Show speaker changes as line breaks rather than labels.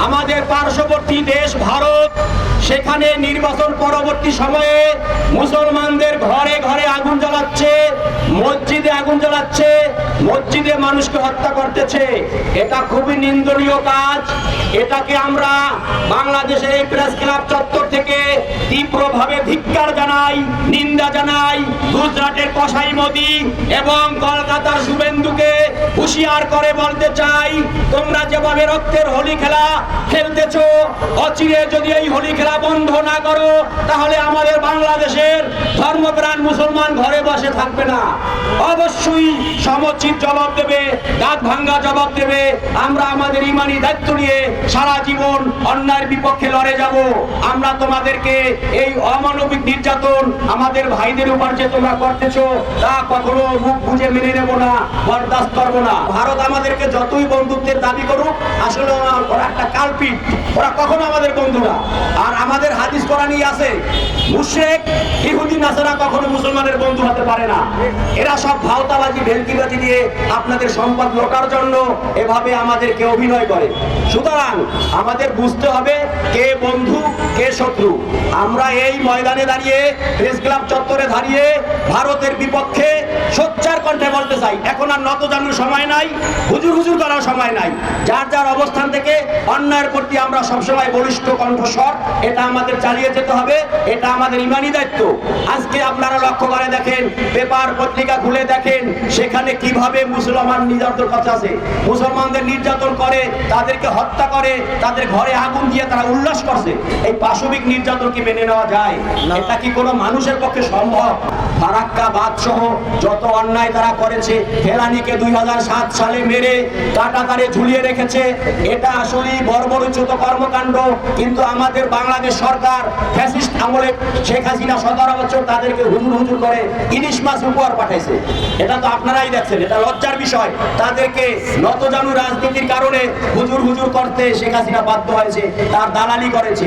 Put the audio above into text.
আমাদের পার্শ্ববর্তী দেশ ভারত, সেখানে নির্বাচন পরবর্তী সময়ে মুসলমানদের ঘরে ঘরে আগুন জ্বালাচ্ছে, মসজিদে আগুন জ্বালাচ্ছে, মসজিদে মানুষকে হত্যা করতেছে। এটা খুবই নিন্দনীয় কাজ। এটাকে আমরা বাংলাদেশের এই প্রেস ক্লাব চত্বর থেকে তীব্রভাবে ধিক্কার জানাই, নিন্দা জানাই। গুজরাটের কসাই মোদি এবং কলকাতার শুভেন্দুকে হুঁশিয়ার করে বলতে চাই, তোমরা যেভাবে রক্তের হোলি খেলা খেলতেছো, অচিরে যদি এই হোলি খেলা বন্ধ না করো, তাহলে আমাদের বাংলাদেশের ধর্মপ্রাণ মুসলমান ঘরে বসে থাকবে না। অবশ্যই সমুচিত জবাব দেবে, দাঁত ভাঙ্গা জবাব দেবে। আমরা আমাদের ইমানি দায়িত্ব নিয়ে সারা জীবন অন্যায়ের বিপক্ষে লড়ে যাব। আমরা তোমাদেরকে এই অমানবিক নির্যাতন আমাদের ভাইদের উপর যে তোমরা করতেছো, তা কখনো মুখ বুঝে মেনে নেব না, বরদাস্ত করবো না। ভারত আমাদেরকে যতই বন্ধুত্বের দাবি করুক, আসলে ওরা একটা কালপিট, ওরা কখনো আমাদের বন্ধু না। আর আমাদের হাদিস কোরআনই আছে, মুশরিক ইহুদি নাসারা কখনো মুসলমানের বন্ধু হতে পারে না। এরা সব ভাওতাবাজি ভেলকিবাজি দিয়ে আপনাদের সম্পদ লোটার জন্য এভাবে আমাদেরকে অভিনয় করে। সুতরাং আমাদের বুঝতে হবে কে বন্ধু কে শত্রু। আমরা এই ময়দানে দাঁড়িয়ে, প্রেস ক্লাব চত্বরে দাঁড়িয়ে ভারতের বিপক্ষে সোচ্চার কণ্ঠে বলতে চাই, এখন আর নত জানার সময় নাই, হুজুর হুজুর করার সময় নাই। যার যার অবস্থান থেকে অন্যায়ের প্রতি আমরা সবসময় বলিষ্ঠ কণ্ঠস্বর, এটা আমাদের চালিয়ে যেতে হবে। এটা আমাদের ইমানি দায়িত্ব। আজকে আপনারা লক্ষ্য করে দেখেন, পেপার পত্রিকা খুলে দেখেন, সেখানে কিভাবে মুসলমান নির্যাতন কথা আছে। মুসলমানদের নির্যাতন করে, তাদেরকে হত্যা করে, তাদের ঘরে আগুন দিয়ে তারা উল্লাস করছে। এই পাশবিক নির্যাতন কি মেনে নেওয়া যায়? এটা কি কোনো মানুষের পক্ষে সম্ভব? ফারাক্কা বাদ সহ যত অন্যায় তারা করেছে, ফেলানিকে 2007 সালে মেরে কাঁটাতারে ঝুলিয়ে রেখেছে, এটা আসলেই বর্বরোচিত কর্মকাণ্ড। কিন্তু আমাদের বাংলাদেশ সরকার ফ্যাসিস্ট আমলে শেখ হাসিনা 17 বছর তাদেরকে হুজুর হুজুর করে ইলিশ মাছ উপহার পাঠাইছে। এটা তো আপনারাই দেখছেন, এটা লজ্জার বিষয়। তাদেরকে নতজানু রাজনীতির কারণে হুজুর হুজুর করতে শেখ হাসিনা বাধ্য হয়েছে, তার দালালি করেছে।